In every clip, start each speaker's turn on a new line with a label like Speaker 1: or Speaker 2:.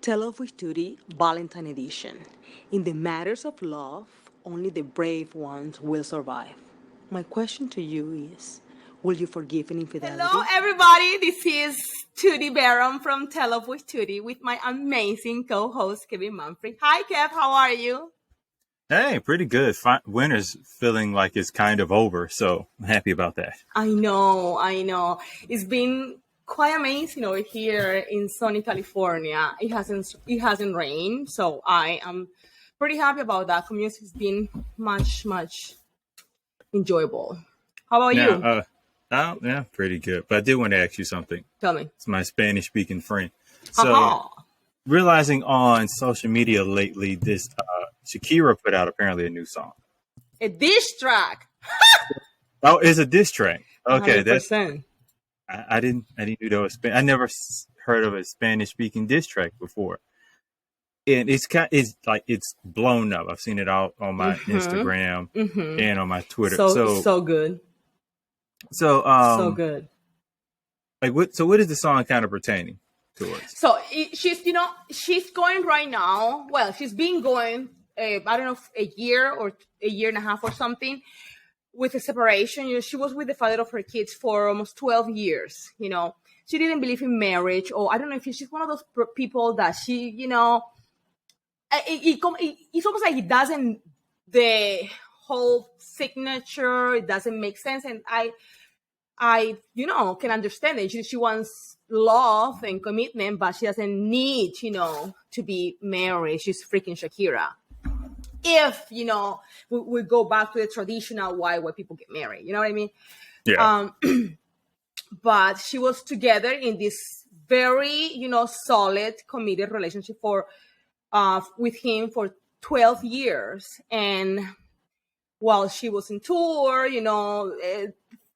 Speaker 1: Tell Love with Tuti, Valentine edition. In the matters of love, only the brave ones will survive. My question to you is, will you forgive an infidelity?
Speaker 2: Hello, everybody. This is Tuti Baron from Tell Love with Tuti with my amazing co-host, Kevin Manfred. Hi, Kev. How are you?
Speaker 3: Hey, pretty good. Winter's feeling like it's kind of over, so I'm happy about that.
Speaker 2: I know. It's been quite amazing over here in sunny California. It hasn't rained, so I am pretty happy about that. Commute has been much enjoyable. How about
Speaker 3: Now,
Speaker 2: you?
Speaker 3: yeah, pretty good. But I did want to ask you something.
Speaker 2: Tell me.
Speaker 3: It's my Spanish-speaking friend. So,
Speaker 2: Haha.
Speaker 3: realizing on social media lately, this Shakira put out apparently a new song.
Speaker 2: A dish track.
Speaker 3: Oh, it's a diss track. Okay,
Speaker 2: 100%.
Speaker 3: I didn't know that was I never heard of a Spanish-speaking diss track before. And it's blown up. I've seen it all on my Instagram and on my Twitter.
Speaker 2: So good. So good.
Speaker 3: What is the song kind of pertaining towards?
Speaker 2: So she's going right now. Well, she's been going, I don't know, a year or a year and a half or something with a separation. She was with the father of her kids for almost 12 years. She didn't believe in marriage, or I don't know if she's one of those people that it's almost like it doesn't, the whole signature, it doesn't make sense. And I can understand it. She wants love and commitment, but she doesn't need, to be married. She's freaking Shakira. If, we go back to the traditional why people get married, you know what I mean?
Speaker 3: Yeah.
Speaker 2: But she was together in this very, solid, committed relationship with him for 12 years. And while she was in tour,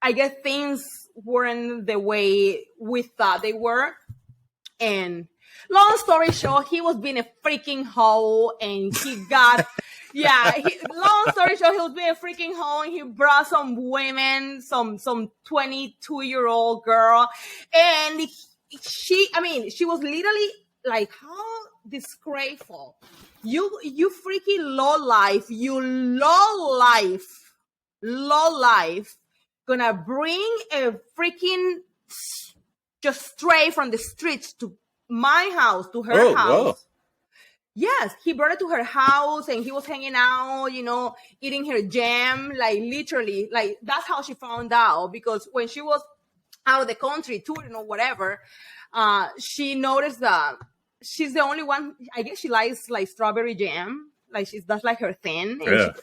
Speaker 2: I guess things weren't the way we thought they were. And long story short, he was being a freaking hoe, and he got, long story short, he was being a freaking hoe, and he brought some women, some 22-year-old girl. And she was literally like, how disgraceful. You freaking low life, gonna bring a freaking just stray from the streets to my house, to her house.
Speaker 3: Whoa.
Speaker 2: Yes, he brought it to her house, and he was hanging out, eating her jam, like literally, like that's how she found out. Because when she was out of the country touring or whatever, she noticed that she's the only one. I guess she likes like strawberry jam. Like that's like her thing. And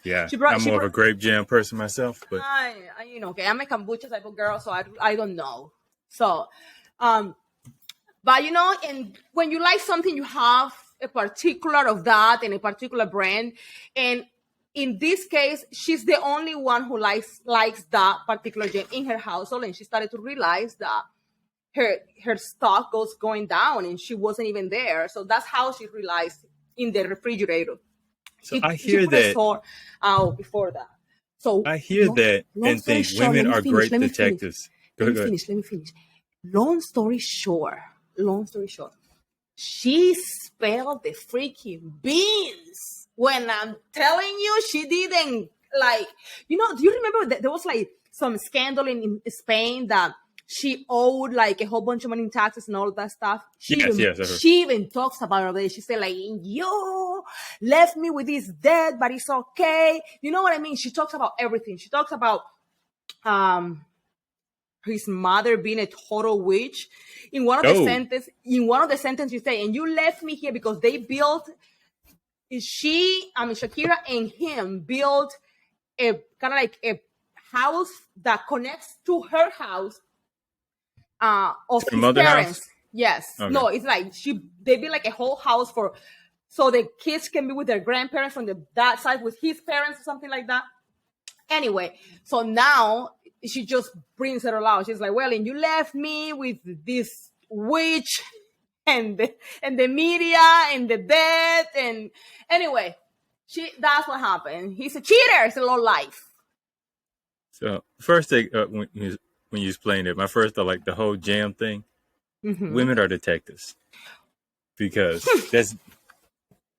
Speaker 3: I'm more of a grape jam person myself, but
Speaker 2: okay, I'm a kombucha type of girl, so I don't know. So, but and when you like something, you have a particular of that and a particular brand. And in this case, she's the only one who likes that particular jam in her household, and she started to realize that her stock was going down, and she wasn't even there. So that's how she realized in the refrigerator.
Speaker 3: So I hear that.
Speaker 2: Out before that. So
Speaker 3: I hear that and think women are great detectives.
Speaker 2: Let me finish. Long story short, she spilled the freaking beans. When I'm telling you, she didn't do you remember that there was like some scandal in Spain that she owed like a whole bunch of money in taxes and all of that stuff. She even talks about it. She said like, yo, left me with this debt, but it's okay. You know what I mean? She talks about everything. She talks about his mother being a total witch. In one of the sentences you say, and you left me here because they built, Shakira and him built a kind of like a house that connects to her house of his parents. House? Yes. Okay. No, it's like they built like a whole house so the kids can be with their grandparents from that side with his parents or something like that. Anyway, so now she just brings it all out. She's like, well, and you left me with this witch and the media and the debt. And anyway, that's what happened. He's a cheater. It's a low life.
Speaker 3: So first thing, when you explained it, my first thought, like the whole jam thing, women are detectives. because that's,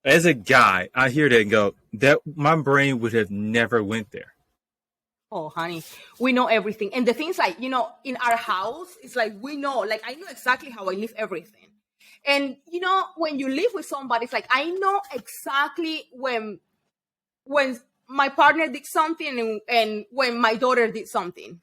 Speaker 3: as a guy, I hear that and go, that my brain would have never went there.
Speaker 2: Oh, honey, we know everything. And the things like, in our house, it's like we know, like I know exactly how I live everything. And, when you live with somebody, it's like I know exactly when my partner did something and when my daughter did something,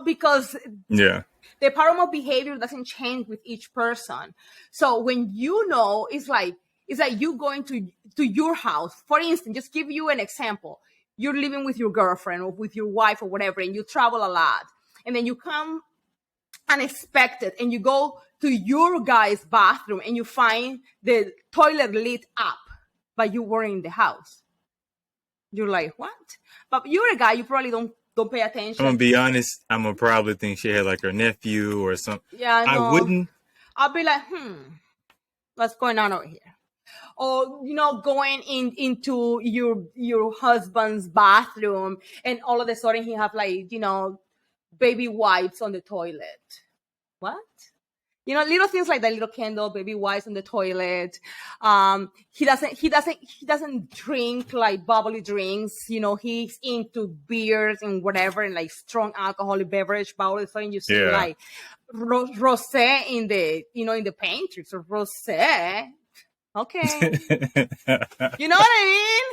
Speaker 2: because
Speaker 3: Yeah.
Speaker 2: the pattern of behavior doesn't change with each person. So when it's like you going to your house. For instance, just give you an example. You're living with your girlfriend or with your wife or whatever, and you travel a lot. And then you come unexpected and you go to your guy's bathroom and you find the toilet lit up, but you weren't in the house. You're like, what? But you're a guy, you probably don't pay attention.
Speaker 3: I'm gonna be honest. I'm gonna probably think she had like her nephew or something.
Speaker 2: Yeah,
Speaker 3: I wouldn't.
Speaker 2: I'll be like, what's going on over here? Or going into your husband's bathroom and all of a sudden he have like baby wipes on the toilet. What? Little things like that, little candle, baby wipes on the toilet. He doesn't drink like bubbly drinks. He's into beers and whatever and like strong alcoholic beverage. But all of a sudden you see like rosé in the pantry. So rosé. Okay. You know what I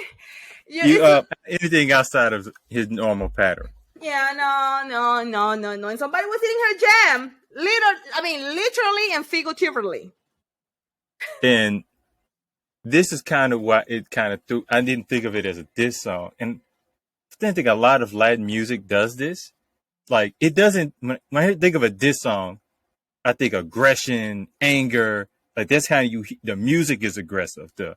Speaker 2: mean?
Speaker 3: Anything outside of his normal pattern.
Speaker 2: Yeah, no. And somebody was eating her jam. Literally and figuratively.
Speaker 3: And this is kind of why it kind of threw. I didn't think of it as a diss song. And I think a lot of Latin music does this. Like, it doesn't, when I think of a diss song, I think aggression, anger. Like, that's how the music is aggressive. The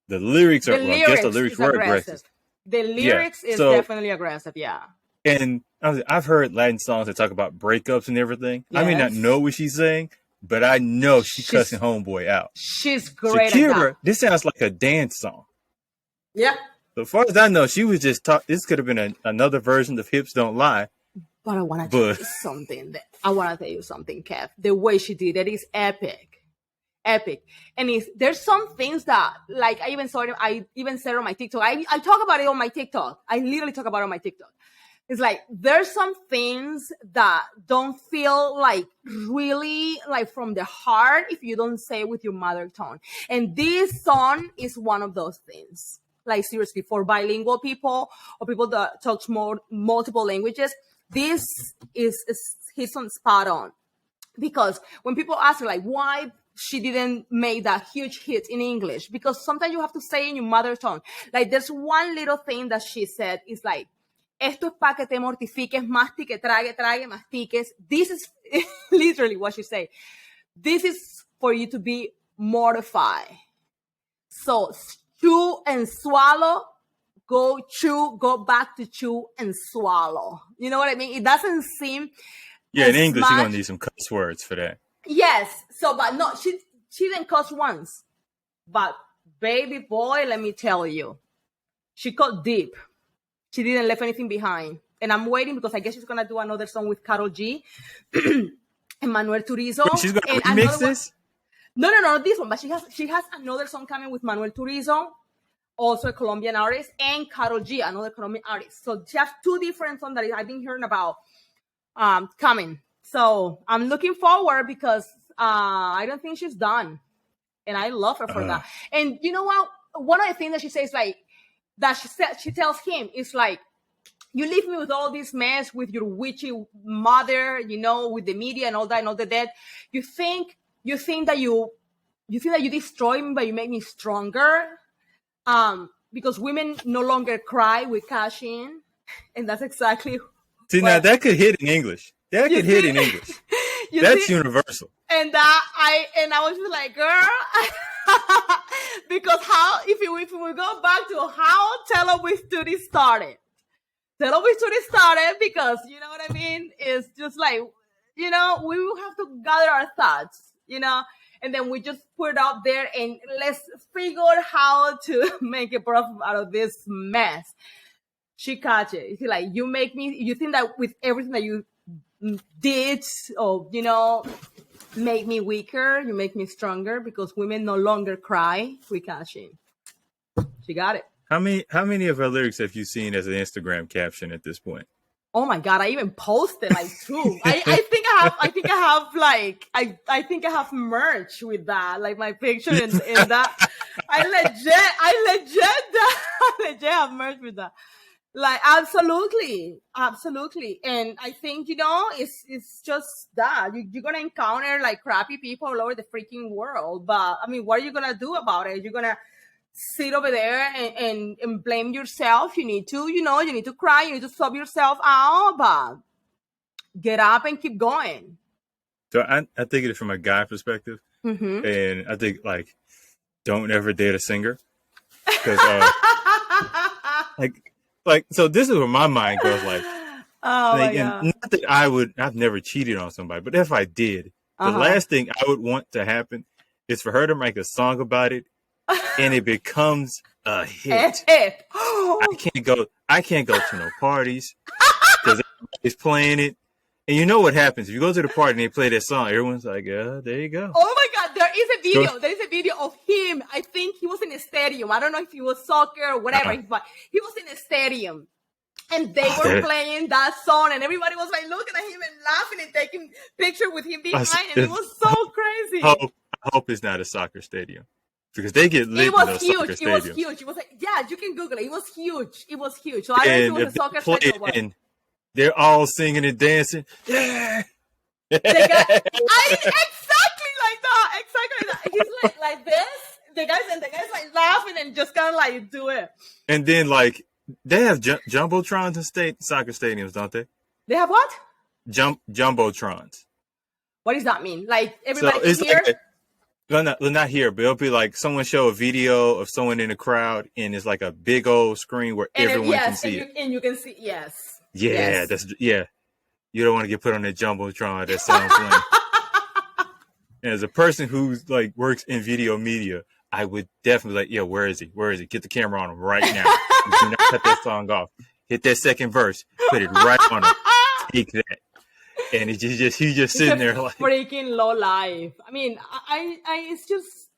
Speaker 3: lyrics are, I guess the lyrics were aggressive.
Speaker 2: The lyrics is definitely aggressive, yeah.
Speaker 3: And I've heard Latin songs that talk about breakups and everything. Yes. I may not know what she's saying, but I know she's cussing homeboy out.
Speaker 2: She's great
Speaker 3: Shakira,
Speaker 2: at that.
Speaker 3: This sounds like a dance song.
Speaker 2: Yeah.
Speaker 3: So as far as I know, she was just this could have been another version of Hips Don't Lie.
Speaker 2: But I want to tell you something. Kev. The way she did it is epic. And there's some things that, like, I even said on my TikTok. I talk about it on my TikTok. I literally talk about it on my TikTok. It's like, there's some things that don't feel like really like from the heart if you don't say it with your mother tongue. And this song is one of those things. Like, seriously, for bilingual people or people that talk multiple languages, this is his on spot on. Because when people ask her, like, why she didn't make that huge hit in English, because sometimes you have to say in your mother tongue. Like, there's one little thing that she said is like, esto es pa' que te mortifiques, mastique, trague, mastiques. This is literally what she said. This is for you to be mortified. So chew and swallow, go chew, go back to chew and swallow. You know what I mean? It doesn't seem...
Speaker 3: Yeah, in English, you're going to need some cuss words for that.
Speaker 2: Yes. So, but no, she didn't cuss once. But baby boy, let me tell you, she cut deep. She didn't leave anything behind. And I'm waiting because I guess she's going to do another song with Karol G and Manuel Turizo.
Speaker 3: Wait, she's going to remix this?
Speaker 2: No, not this one. But she has another song coming with Manuel Turizo, also a Colombian artist, and Karol G, another Colombian artist. So she has two different songs that I've been hearing about coming. So I'm looking forward because I don't think she's done. And I love her for that. And you know what? One of the things that she says, like, that she tells him is like, you leave me with all this mess with your witchy mother, with the media and all that and all the dead. You think that you destroy me, but you make me stronger. Because women no longer cry, we cash in. And that's exactly.
Speaker 3: See, now that could hit in English. That could hit in English. That's universal.
Speaker 2: And I was just like, girl, because if we go back to how Tell with Tuti started. Tell with Tuti started because, you know what I mean? It's just like, we will have to gather our thoughts, and then we just put it out there and let's figure out how to make a profit out of this mess. She catch it. It's like, you think that with everything that you did, or, make me weaker, you make me stronger, because women no longer cry, we cash in. She got it.
Speaker 3: How many of her lyrics have you seen as an Instagram caption at this point?
Speaker 2: Oh my God, I even posted like 2. I think I have merch with that, like my picture in that. I legit have merch with that. Like, absolutely. And I think, it's just that you're going to encounter like crappy people all over the freaking world. But I mean, what are you going to do about it? You're going to sit over there and blame yourself. You need to, you need to cry. You need to sub yourself out, but get up and keep going.
Speaker 3: So I think it from a guy perspective.
Speaker 2: Mm-hmm.
Speaker 3: And I think like, don't ever date a singer. Because like, so this is where my mind goes. Like,
Speaker 2: my God.
Speaker 3: Not that I've never cheated on somebody, but if I did, the last thing I would want to happen is for her to make a song about it, and it becomes a hit. I can't go to no parties because everybody's playing it. And you know what happens if you go to the party and they play that song? Everyone's like, "Yeah, there you go."
Speaker 2: Oh my God, there is a video. There is a video of him. I think he was in a stadium. I don't know if he was soccer or whatever, but he was in a stadium. And they were playing that song, and everybody was like looking at him and laughing and taking pictures with him behind, and it was so crazy.
Speaker 3: I hope it's not a soccer stadium, because they get lit.
Speaker 2: It was
Speaker 3: huge.
Speaker 2: It was huge. It was like, yeah, you can Google it. It was huge. It was huge. So I don't know if it was a soccer stadium or what.
Speaker 3: And they're all singing and dancing. Yeah.
Speaker 2: Exactly like that. Exactly like that. He's like this. The guys like laughing and just kind of like do it.
Speaker 3: And then like they have jumbotrons in soccer stadiums, don't they?
Speaker 2: They have what?
Speaker 3: Jumbotrons.
Speaker 2: What does that mean? Like everybody
Speaker 3: so
Speaker 2: here?
Speaker 3: Like not here, but it'll be like someone show a video of someone in the crowd, and it's like a big old screen where everyone can see it.
Speaker 2: And you can see, yes.
Speaker 3: Yeah, yes. You don't want to get put on that jumbotron. That sounds lame. And as a person who's like works in video media, I would definitely like, where is he? Where is he? Get the camera on him right now. Do not cut that song off. Hit that second verse. Put it right on him. Take that. And he's just sitting there like
Speaker 2: freaking low life. I mean, I it's just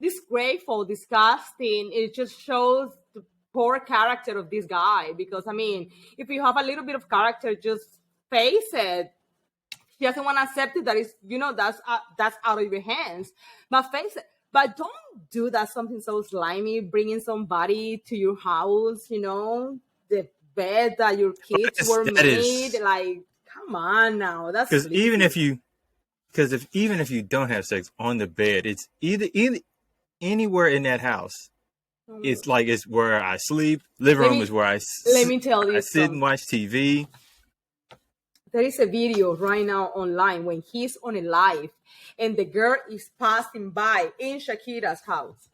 Speaker 2: disgraceful, disgusting. It just shows the poor character of this guy. Because I mean, if you have a little bit of character, just face it. He doesn't want to accept it. That is, that's out of your hands. But face it. But don't do that. Something so slimy, bringing somebody to your house. The bed that your kids were made. Like, come on now. That's
Speaker 3: because even if you don't have sex on the bed, it's either anywhere in that house. It's like it's where I sleep. Living room is where
Speaker 2: let me tell you.
Speaker 3: I sit and watch TV.
Speaker 2: There is a video right now online when he's on a live and the girl is passing by in Shakira's house.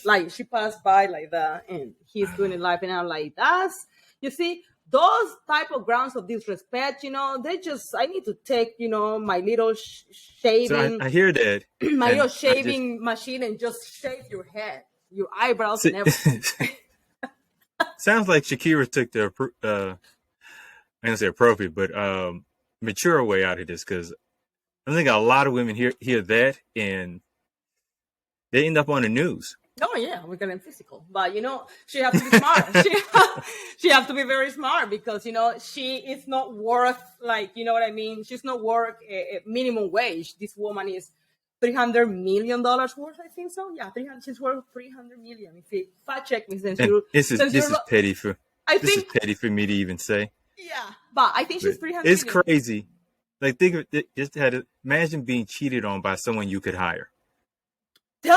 Speaker 2: Like, she passed by like that and he's doing it live, and I'm like, you see, those type of grounds of disrespect, I need to take, my little shaving.
Speaker 3: So I hear that.
Speaker 2: My little shaving machine and just shave your head, your eyebrows and everything.
Speaker 3: Sounds like Shakira took the I don't say appropriate, but mature way out of this, because I think a lot of women hear that and they end up on the news.
Speaker 2: Oh yeah, we're getting physical, but she has to be smart. she has to be very smart, because she is not worth, like, you know what I mean. She's not worth a minimum wage. This woman is $300 million worth. I think so. Yeah, 300. She's worth $300 million. If you fact check me, this is
Speaker 3: petty for. This is petty for me to even say.
Speaker 2: Yeah, but I think she's 300.
Speaker 3: It's crazy. Like, think of it, just imagine being cheated on by someone you could hire.
Speaker 2: Boy!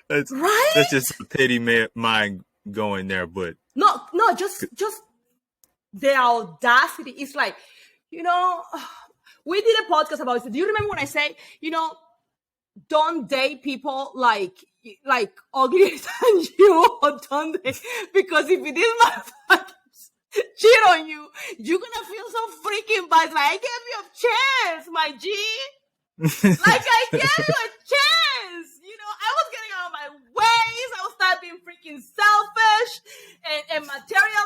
Speaker 3: That's just a petty mind going there, but
Speaker 2: no, just the audacity. It's like, we did a podcast about it. Do you remember when I say, don't date people like uglier than you, or don't date, because if it is motherfuckers cheat on you, you're gonna feel so freaking bad. Like, I gave you a chance, my G. Like, I gave you a chance. I was getting out of my ways. I was start being freaking selfish and materialistic.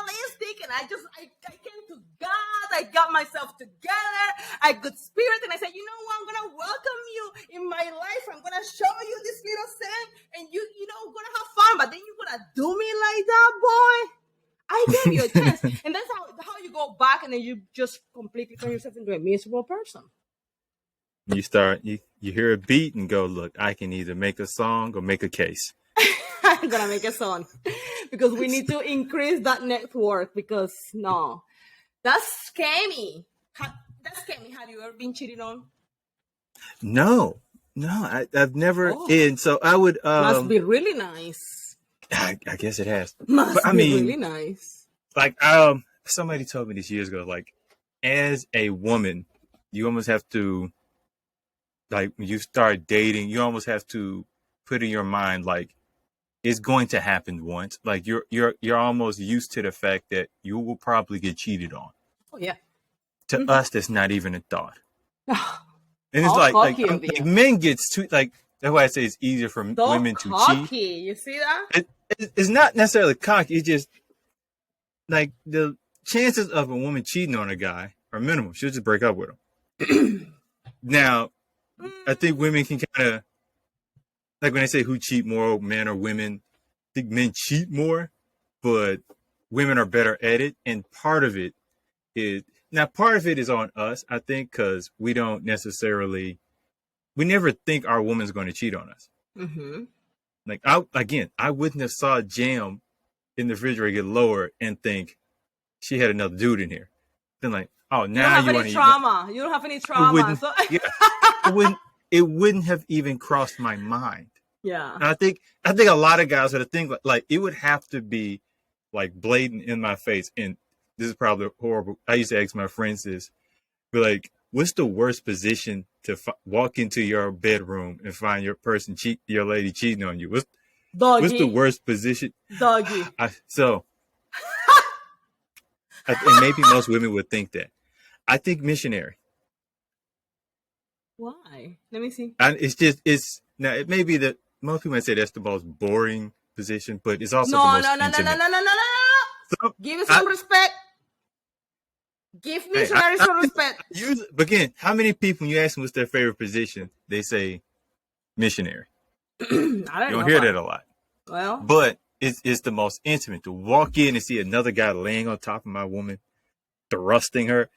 Speaker 2: a good spirit, and I said, you know what, I'm gonna welcome you in my life. I'm gonna show you this little thing, and you know, gonna have fun. But then you're gonna do me like that, boy. I gave you a chance, and that's how you go back, and then you just completely turn yourself into a miserable person.
Speaker 3: You start, you hear a beat and go, look, I can either make a song or make a case.
Speaker 2: I'm gonna make a song because we need to increase that network. Because no, that's scammy. That's scammy. Have you ever been cheated on?
Speaker 3: No, I've never. And so I would.
Speaker 2: Must be really nice.
Speaker 3: I guess it has.
Speaker 2: Must
Speaker 3: but, I
Speaker 2: be
Speaker 3: mean,
Speaker 2: really nice.
Speaker 3: Like, somebody told me this years ago. Like, as a woman, you almost have to, like, when you start dating, you almost have to put in your mind, like, it's going to happen once. Like, you're almost used to the fact that you will probably get cheated on.
Speaker 2: Oh yeah.
Speaker 3: To us, that's not even a thought. And it's
Speaker 2: How
Speaker 3: like
Speaker 2: cocky of you.
Speaker 3: men get too, like, that's why I say it's easier for women to
Speaker 2: cocky.
Speaker 3: cheat.
Speaker 2: You see that?
Speaker 3: It's not necessarily cocky. It's just like the chances of a woman cheating on a guy are minimal. She'll just break up with him. Now, I think women can kind of, like when they say who cheat more, men or women, I think men cheat more, but women are better at it. And part of it is on us, I think, because we don't necessarily, we never think our woman's going to cheat on us.
Speaker 2: Mm-hmm.
Speaker 3: Like, I wouldn't have saw jam in the refrigerator get lower and think she had another dude in here. Then like, oh, now you want to
Speaker 2: trauma. You don't have any trauma.
Speaker 3: It wouldn't have even crossed my mind.
Speaker 2: Yeah.
Speaker 3: And I think a lot of guys would have think like it would have to be like blatant in my face. And this is probably horrible. I used to ask my friends this, be like, what's the worst position to walk into your bedroom and find your lady cheating on you? What's the worst position?
Speaker 2: Doggy.
Speaker 3: And maybe most women would think that. I think missionary.
Speaker 2: Why? Let me see.
Speaker 3: And now it may be that most people might say that's the most boring position, but it's also
Speaker 2: no. So, give me some respect. Give me some respect.
Speaker 3: But again, how many people, when you ask them what's their favorite position, they say missionary. You don't hear that a lot.
Speaker 2: Well,
Speaker 3: but it's the most intimate to walk in and see another guy laying on top of my woman, thrusting her.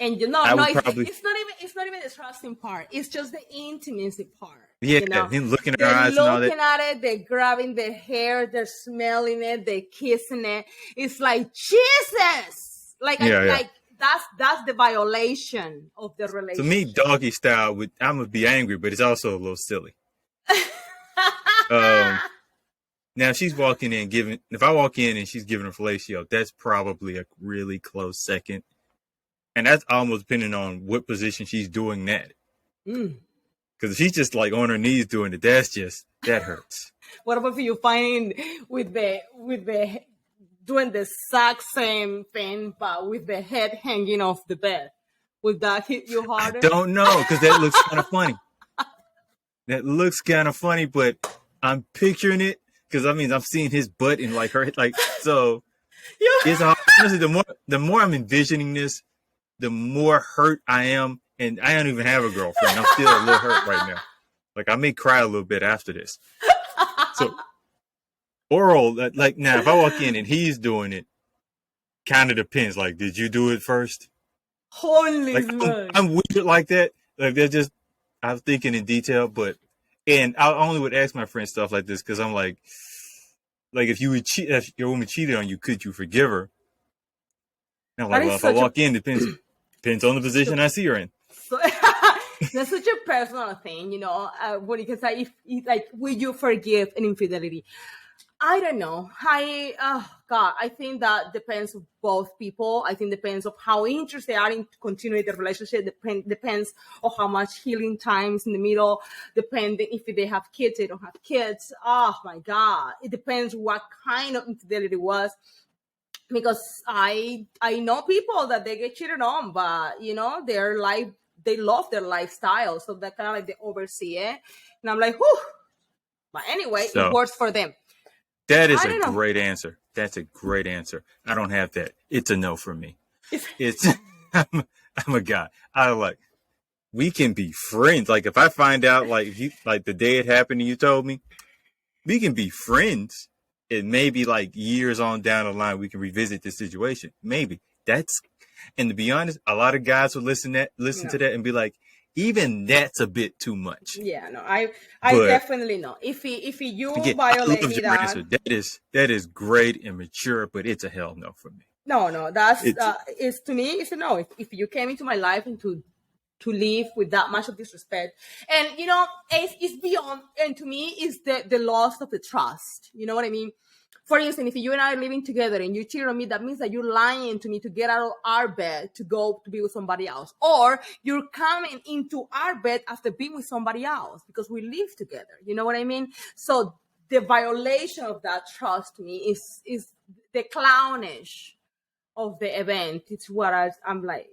Speaker 2: And it's not even the trusting part. It's just the intimacy part.
Speaker 3: Yeah,
Speaker 2: you know?
Speaker 3: him looking at her eyes and all that.
Speaker 2: They're looking at it, they're grabbing their hair, they're smelling it, they're kissing it. It's like Jesus. Like that's the violation of the relationship.
Speaker 3: To me, doggy style I'm gonna be angry, but it's also a little silly. Now if she's walking in if I walk in and she's giving a fellatio, that's probably a really close second. And that's almost depending on what position she's doing that. Because if she's just like on her knees doing it, that hurts.
Speaker 2: What about you finding with the doing the exact same thing, but with the head hanging off the bed? Would that hit you harder?
Speaker 3: I don't know, because that looks kind of funny. That looks kind of funny, but I'm picturing it because I'm seeing his butt and like her, like so. It's honestly the more I'm envisioning this, the more hurt I am, and I don't even have a girlfriend. I'm still a little hurt right now. Like I may cry a little bit after this. So oral, like now, if I walk in and he's doing it, kind of depends. Like, did you do it first?
Speaker 2: Holy
Speaker 3: like, I'm weird like that. Like they're just, I'm thinking in detail, and I only would ask my friends stuff like this because I'm like if your woman cheated on you, could you forgive her? And I'm like, well, if I walk in, depends on the position I see her in.
Speaker 2: So, that's such a personal thing, you know. When you can say, if will you forgive an infidelity? I don't know. I think that depends on both people. I think depends on how interested they are in continuing the relationship. Depends on how much healing time is in the middle. Depending if they have kids, they don't have kids. Oh my God. It depends what kind of infidelity it was. Because I know people that they get cheated on, but you know, they love their lifestyle. So that kind of like they oversee it. And I'm like, whew. But anyway, it works for them.
Speaker 3: That is a great answer. That's a great answer. I don't have that. It's a no for me. I'm a guy. I like we can be friends. Like if I find out like if you like the day it happened and you told me, we can be friends. And maybe like years on down the line we can revisit this situation. Maybe. That's and to be honest, a lot of guys will listen to that and be like, even that's a bit too much.
Speaker 2: Yeah, no, I
Speaker 3: But
Speaker 2: definitely know. If you
Speaker 3: again, I
Speaker 2: violate
Speaker 3: love
Speaker 2: me,
Speaker 3: your answer. That is great and mature, but it's a hell no for me.
Speaker 2: no, that's
Speaker 3: It's
Speaker 2: is to me. It's a no. If you came into my life and to live with that much of disrespect, and it's beyond. And to me, is the loss of the trust. You know what I mean? For instance, if you and I are living together and you cheat on me, that means that you're lying to me to get out of our bed to go to be with somebody else. Or you're coming into our bed after being with somebody else because we live together. You know what I mean? So the violation of that trust to me is the clownish of the event. It's what I'm like.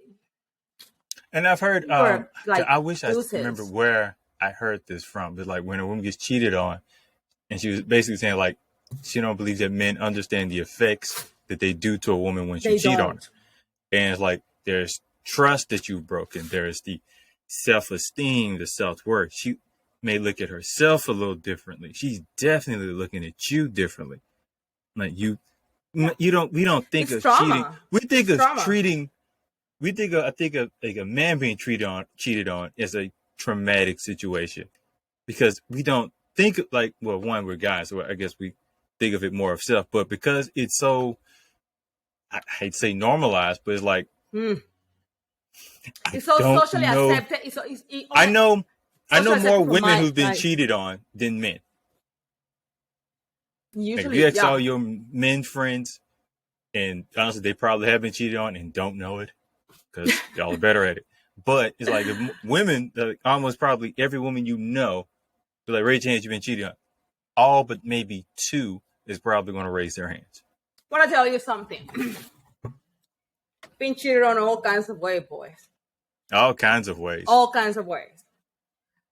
Speaker 3: and I've heard
Speaker 2: Like,
Speaker 3: I wish I
Speaker 2: deuces.
Speaker 3: remember where I heard this from, but like when a woman gets cheated on, and she was basically saying like she don't believe that men understand the effects that they do to a woman when she cheat on her. And it's like there's trust that you've broken. There's the self-esteem, the self-worth. She may look at herself a little differently. She's definitely looking at you differently. Like we don't think
Speaker 2: It's
Speaker 3: of
Speaker 2: trauma.
Speaker 3: cheating. We think
Speaker 2: It's
Speaker 3: of
Speaker 2: trauma.
Speaker 3: treating. We think of I think of like a man being cheated on as a traumatic situation because we don't think like one we're guys, so I guess we think of it more of self, but because it's so I hate to say normalized, but it's like
Speaker 2: It's so socially accepted.
Speaker 3: I know more women who've been
Speaker 2: like,
Speaker 3: cheated on than men.
Speaker 2: Usually,
Speaker 3: like, if you ask all your men friends, and honestly, they probably have been cheated on and don't know it because y'all are better at it. But it's like women, like, almost probably every woman you know, be like, raise your hands, you've been cheated on. All but maybe two is probably going to raise their hands.
Speaker 2: I want to tell you something. Been cheated on all kinds of ways, boys.
Speaker 3: All kinds of ways.
Speaker 2: All kinds of ways.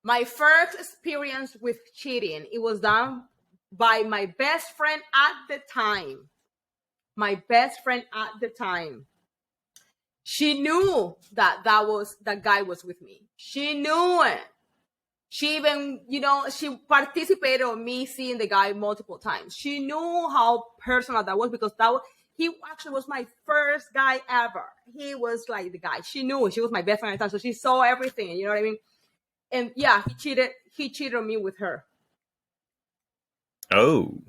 Speaker 2: My first experience with cheating, it was done by my best friend at the time. My best friend at the time. She knew that guy was with me. She knew it. She even, she participated on me seeing the guy multiple times. She knew how personal that was because he actually was my first guy ever. He was like the guy. She knew it. She was my best friend at the time, so she saw everything. You know what I mean? And yeah, he cheated on me with her.
Speaker 3: Oh.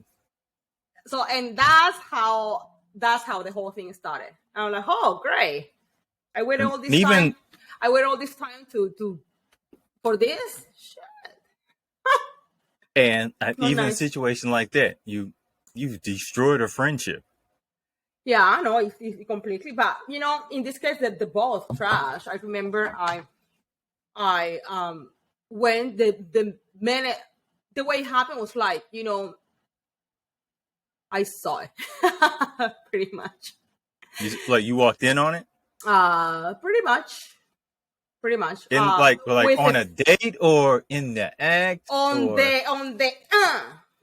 Speaker 2: So, and that's how the whole thing started. And I'm like, oh, great. I waited all this time. I waited all this time for this. Shit.
Speaker 3: And even
Speaker 2: nice.
Speaker 3: a situation like that, you've destroyed a friendship.
Speaker 2: Yeah, I know it's completely. But in this case, the both trash. I remember I when the minute the way it happened was like, I saw it pretty much.
Speaker 3: You walked in on it?
Speaker 2: Pretty much.
Speaker 3: In on a date or in the act?
Speaker 2: On the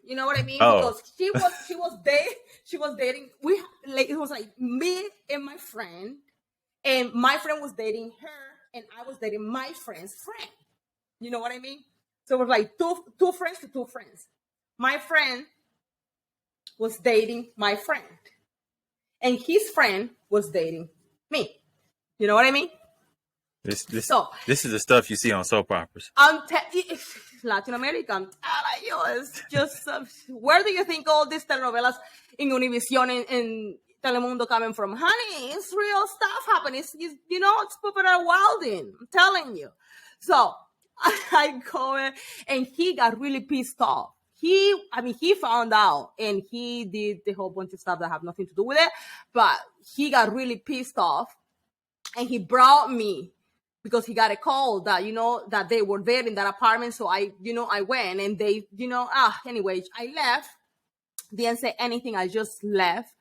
Speaker 2: you know what I mean?
Speaker 3: Oh.
Speaker 2: Because she was dating. It was like me and my friend, and my friend was dating her, and I was dating my friend's friend. You know what I mean? So it was like two friends to two friends. My friend was dating my friend, and his friend was dating me. You know what I mean?
Speaker 3: This is the stuff you see on soap operas.
Speaker 2: Latin America, I'm telling you, it's just where do you think all these telenovelas in Univision and Telemundo coming from? Honey, it's real stuff happening. It's popular wilding. I'm telling you. So I go in, and he got really pissed off. He found out, and he did the whole bunch of stuff that have nothing to do with it, but he got really pissed off, and he brought me because he got a call that, that they were there in that apartment. So I went, and they, anyway, I left, didn't say anything. I just left.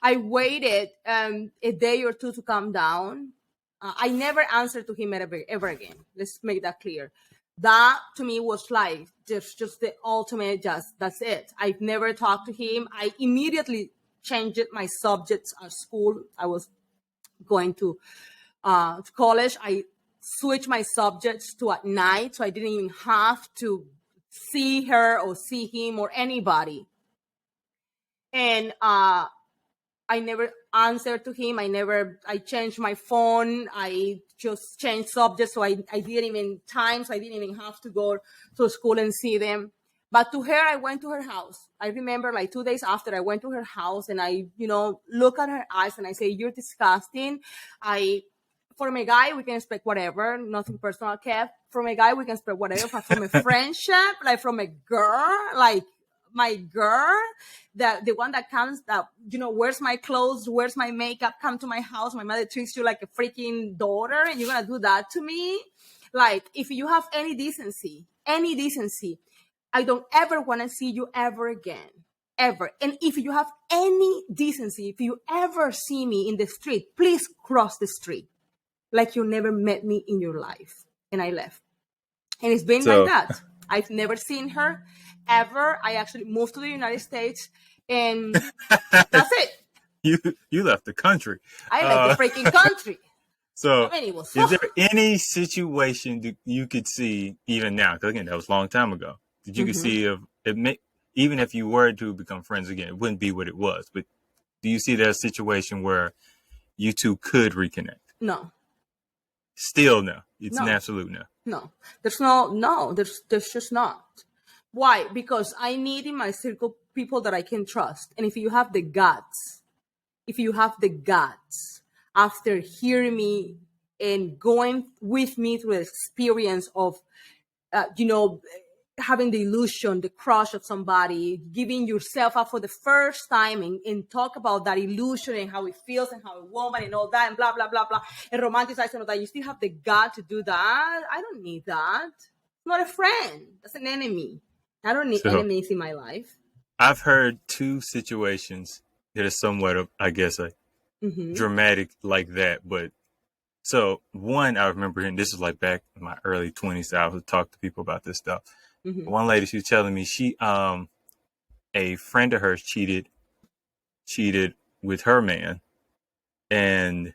Speaker 2: I waited a day or two to calm down. I never answered to him ever again. Let's make that clear. That to me was like just the ultimate, that's it. I've never talked to him. I immediately changed my subjects at school. I was going to college. I switch my subjects to at night, so I didn't even have to see her or see him or anybody. And I never answered to him. I changed my phone. I just changed subjects. So I didn't even so I didn't even have to go to school and see them. But to her, I went to her house. I remember like 2 days after I went to her house and I, look at her eyes and I say, "You're disgusting." From a guy, we can expect whatever, nothing personal, Kev. From a guy, we can expect whatever. But from a friendship, like from a girl, like my girl, the one that comes, that wears my clothes, wears my makeup, come to my house, my mother treats you like a freaking daughter, and you're gonna do that to me? Like, if you have any decency, I don't ever want to see you ever again, ever. And if you have any decency, if you ever see me in the street, please cross the street like you never met me in your life. And I left. And it's been like that. I've never seen her ever. I actually moved to the United States, and that's it.
Speaker 3: You left the country.
Speaker 2: I left the freaking country.
Speaker 3: So,
Speaker 2: I mean, is
Speaker 3: there any situation that you could see even now? Because again, that was a long time ago. That you could see of it, even if you were to become friends again, it wouldn't be what it was. But do you see that situation where you two could reconnect?
Speaker 2: No.
Speaker 3: Still no. It's an absolute no.
Speaker 2: No. There's just not. Why? Because I need in my circle people that I can trust. And if you have the guts, after hearing me and going with me through the experience of, having the illusion, the crush of somebody, giving yourself up for the first time and talk about that illusion and how it feels and how a woman and all that and blah, blah, blah, blah, and romanticize and all that. You still have the gut to do that? I don't need that. I'm not a friend. That's an enemy. I don't need enemies in my life.
Speaker 3: I've heard two situations that are somewhat of, I guess, dramatic like that. But so one, I remember, and this is like back in my early 20s, I would talk to people about this stuff. One lady, she was telling me a friend of hers cheated with her man, and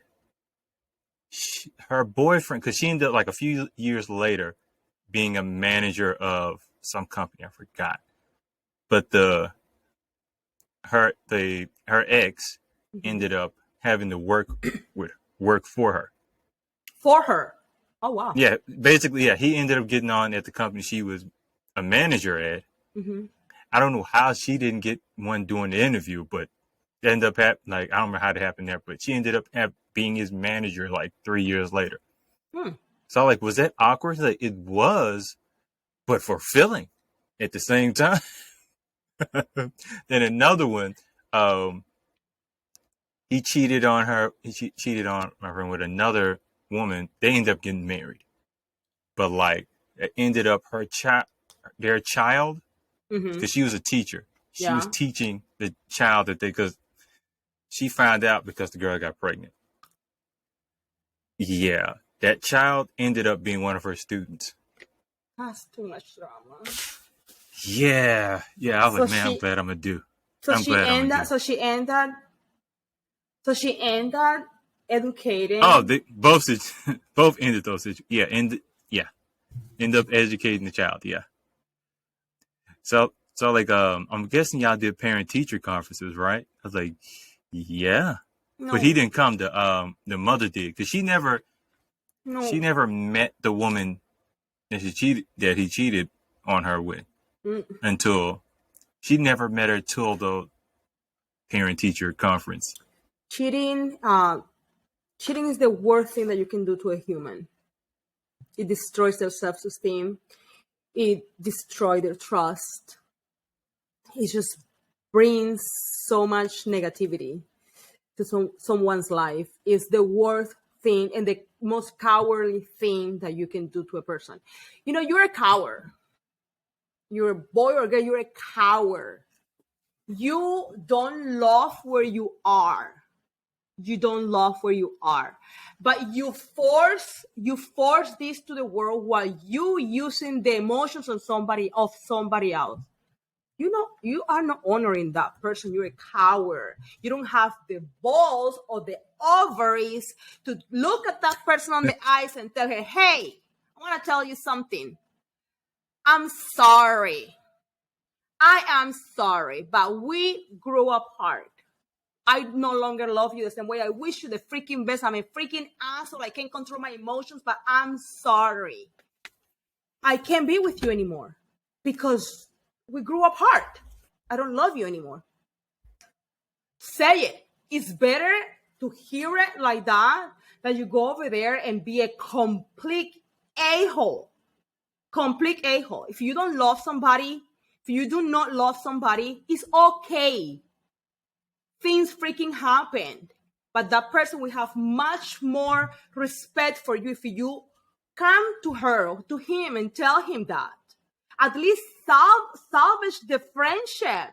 Speaker 3: her boyfriend, because she ended up like a few years later being a manager of some company, I forgot, but her ex ended up having to work for her.
Speaker 2: For her. Oh wow.
Speaker 3: Yeah, basically, yeah. He ended up getting on at the company she was a manager at. I don't know how she didn't get one doing the interview, but it ended up I don't remember how it happened there, but she ended up being his manager like 3 years later. So like, was that awkward? Like, it was, but fulfilling at the same time. Then another one, he cheated on her. He cheated on my friend with another woman. They ended up getting married, but like, it ended up their child, because she was a teacher. She was teaching the child because she found out because the girl got pregnant. Yeah, that child ended up being one of her students.
Speaker 2: That's too much drama.
Speaker 3: Yeah. I was like, man, I'm glad I'm a dude.
Speaker 2: So she ended educating.
Speaker 3: Oh, they both ended those situations. Yeah, end up educating the child. Yeah. So like, I'm guessing y'all did parent teacher conferences, right? I was like, yeah, no. But he didn't come. The mother did, because she never met the woman that he cheated on her with until she never met her till the parent teacher conference.
Speaker 2: Cheating is the worst thing that you can do to a human. It destroys their self-esteem. It destroys their trust. It just brings so much negativity to someone's life. It's the worst thing and the most cowardly thing that you can do to a person. You're a coward. You're a boy or girl, you're a coward. You don't love where you are. But you force this to the world while you using the emotions of somebody else. you are not honoring that person. You're a coward. You don't have the balls or the ovaries to look at that person on the eyes and tell her, hey, I want to tell you something. I'm sorry. I am sorry, but we grew apart. I no longer love you the same way. I wish you the freaking best. I'm a freaking asshole. I can't control my emotions, but I'm sorry. I can't be with you anymore because we grew apart. I don't love you anymore. Say it. It's better to hear it like that than you go over there and be a complete a-hole. Complete a-hole. If you don't love somebody, if you do not love somebody, it's okay. Things freaking happened. But that person will have much more respect for you if you come to her or to him and tell him that. At least salvage the friendship.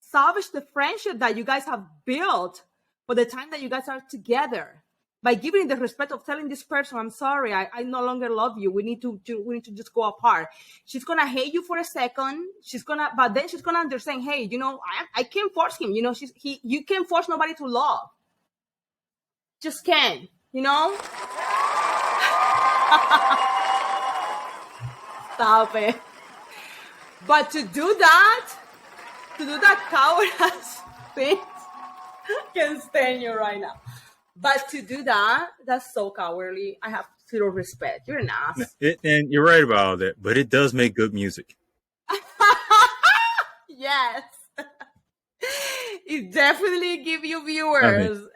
Speaker 2: Salvage the friendship that you guys have built for the time that you guys are together. By giving the respect of telling this person, I'm sorry, I no longer love you. We need to just go apart. She's gonna hate you for a second. But then she's gonna understand, hey, I can't force him. You can't force nobody to love. Just can't, Stop it. But to do that coward-ass thing, I can't stand you right now. But to do that, that's so cowardly. I have zero respect. You're an ass.
Speaker 3: And you're right about all that, but it does make good music.
Speaker 2: Yes. It definitely give you viewers.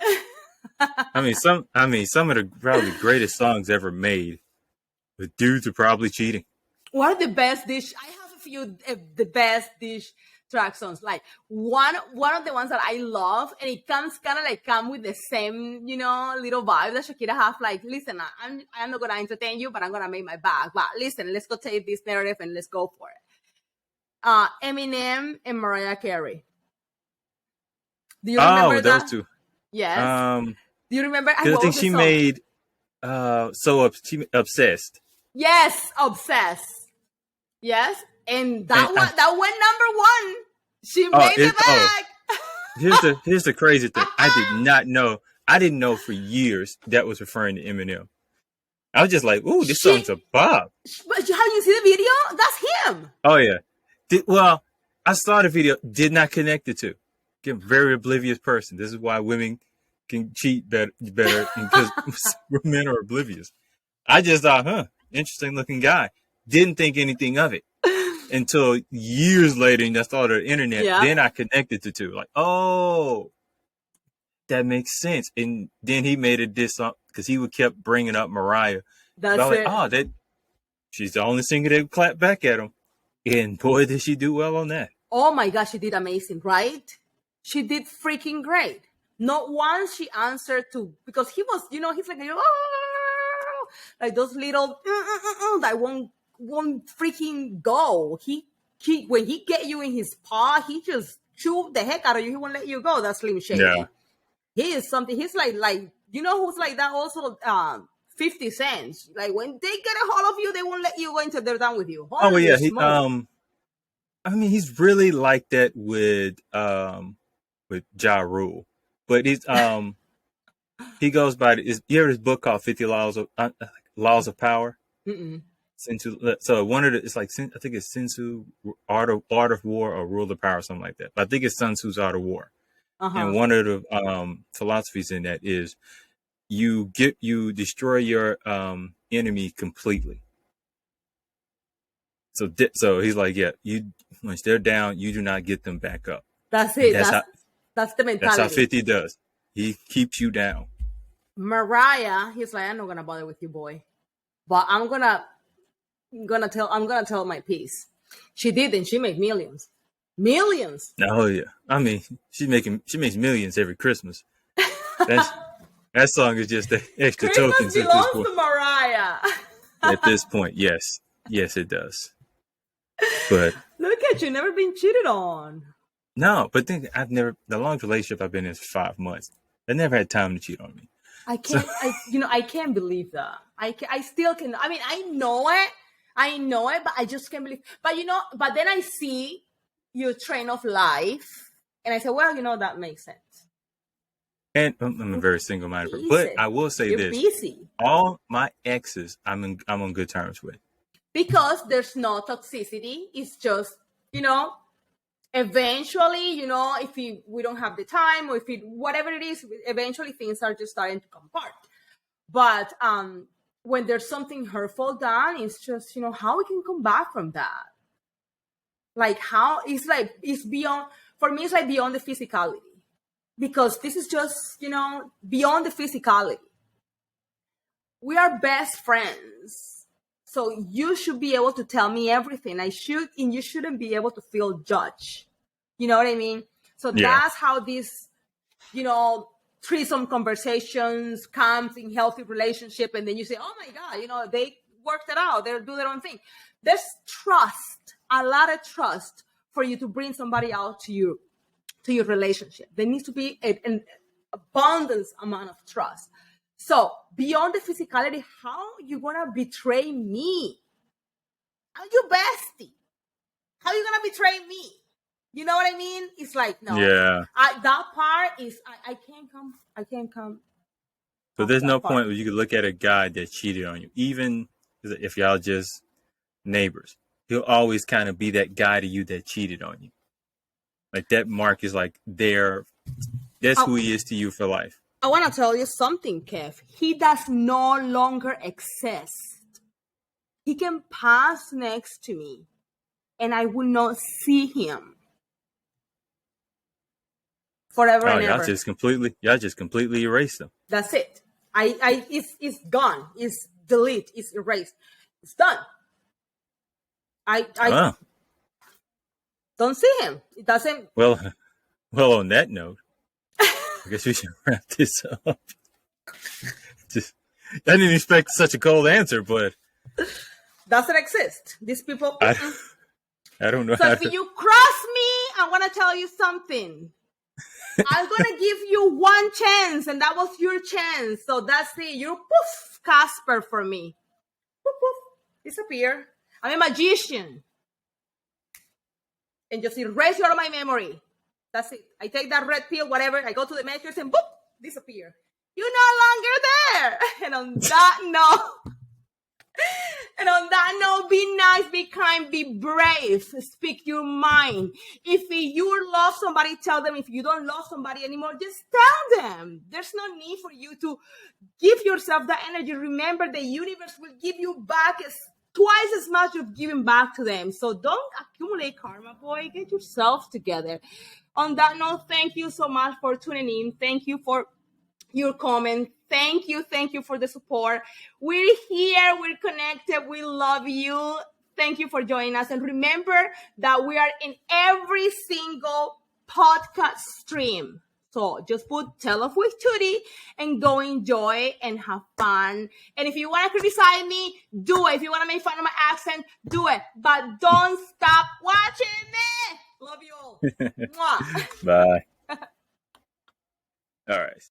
Speaker 3: Some of the probably greatest songs ever made with dudes are probably cheating.
Speaker 2: What are the best dish? I have a few the best dish track songs. Like one of the ones that I love, and it comes kind of like come with the same, little vibe that Shakira have. Like, listen, I'm not gonna entertain you, but I'm gonna make my bag. But listen, let's go take this narrative and let's go for it. Eminem and Mariah Carey. Do you remember that?
Speaker 3: Those two.
Speaker 2: Yes. Do you remember?
Speaker 3: I think she made she Obsessed.
Speaker 2: Yes, Obsessed. Yes. And that went number one. She made the bag.
Speaker 3: Here's the crazy thing. I did not know. I didn't know for years that was referring to Eminem. I was just like, ooh, this song's a bop.
Speaker 2: But have you seen the video? That's him.
Speaker 3: Oh yeah. I saw the video. Did not connect the two. Again, very oblivious person. This is why women can cheat better because men are oblivious. I just thought, interesting looking guy. Didn't think anything of it. Until years later, and I saw the internet, then I connected the two. Like, oh, that makes sense. And then he made a diss song because he would kept bringing up Mariah. That's it. She's the only singer that would clap back at him. And boy, did she do well on that.
Speaker 2: Oh my gosh, she did amazing, right? She did freaking great. Not once she answered to, because he was, he's like those little that won't freaking go. He when he get you in his paw, he just chew the heck out of you. He won't let you go. That's Slim Shady. Yeah. He is something. He's like who's like that also. 50 Cent. Like when they get a hold of you, they won't let you go until they're done with you.
Speaker 3: Holy he's really like that with Ja Rule, but he's he goes by you heard his book called 50 Laws of Power. Mm-mm. So one of it's like I think it's Sun Tzu Art of War or Rule of Power, something like that. But I think it's Sun Tzu's Art of War. And one of the philosophies in that is you destroy your enemy completely. So he's like, once they're down, you do not get them back up.
Speaker 2: That's it. That's the mentality.
Speaker 3: That's how 50 does. He keeps you down.
Speaker 2: Mariah, he's like, I'm not gonna bother with you, boy, but I'm gonna tell my piece. She did, and she made millions.
Speaker 3: Oh yeah, she makes millions every Christmas. That song is just the extra tokens
Speaker 2: at this point. To Mariah.
Speaker 3: At this point, yes, it does. But
Speaker 2: look at you, never been cheated on.
Speaker 3: No, but think the longest relationship I've been in is 5 months. I never had time to cheat on me.
Speaker 2: I can't. I can't believe that. I still can. I know it, but I just can't believe. But then I see your train of life. And I said, well, that makes sense.
Speaker 3: And I'm a very single-minded person.
Speaker 2: Busy.
Speaker 3: But I will say
Speaker 2: You're
Speaker 3: this.
Speaker 2: busy.
Speaker 3: All my exes, I'm on good terms with.
Speaker 2: Because there's no toxicity. It's just, eventually, if we don't have the time, or whatever it is, eventually things are just starting to come apart. But when there's something hurtful done, it's just, how we can come back from that. Like how it's beyond, for me, it's like beyond the physicality. Because this is just, beyond the physicality. We are best friends. So you should be able to tell me everything. And you shouldn't be able to feel judged. You know what I mean? So that's how this, threesome conversations comes in healthy relationship. And then you say, oh my God, they worked it out. They'll do their own thing. There's trust, a lot of trust for you to bring somebody out to your relationship. There needs to be an abundance amount of trust. So beyond the physicality, how you gonna betray me? I'm your bestie. How you gonna betray me? You know what I mean? It's like, no.
Speaker 3: Yeah.
Speaker 2: That part is, I can't come.
Speaker 3: So there's no point where you could look at a guy that cheated on you, even if y'all just neighbors. He'll always kind of be that guy to you that cheated on you. Like that mark is like there. That's who he is to you for life.
Speaker 2: I want to tell you something, Kev. He does no longer exist. He can pass next to me and I will not see him forever and ever.
Speaker 3: Y'all just completely erased him.
Speaker 2: That's it. It's gone. It's delete. It's erased. It's done. I don't see him. It doesn't.
Speaker 3: Well, on that note, I guess we should wrap this up. I didn't expect such a cold answer, but
Speaker 2: doesn't exist. These people.
Speaker 3: I don't know.
Speaker 2: So if you cross me, I want to tell you something. I'm gonna give you one chance, and that was your chance. So that's it. You're poof, Casper for me. Poof, poof, disappear. I'm a magician, and just erase you out of my memory. That's it. I take that red pill, whatever. I go to the matrix and boop, disappear. You're no longer there. And on that note, be nice, be kind, be brave. Speak your mind. If you love somebody, tell them. If you don't love somebody anymore, just tell them. There's no need for you to give yourself that energy. Remember, the universe will give you back twice as much you've given back to them. So don't accumulate karma, boy. Get yourself together. On that note, thank you so much for tuning in. Thank you for your comment. Thank you for the support. We're here. We're connected. We love you. Thank you for joining us. And remember that we are in every single podcast stream. So just put Tell Off with Tuti and go enjoy and have fun. And if you want to criticize me, do it. If you want to make fun of my accent, do it. But don't stop watching me. Love you all. Mwah.
Speaker 3: Bye. All right.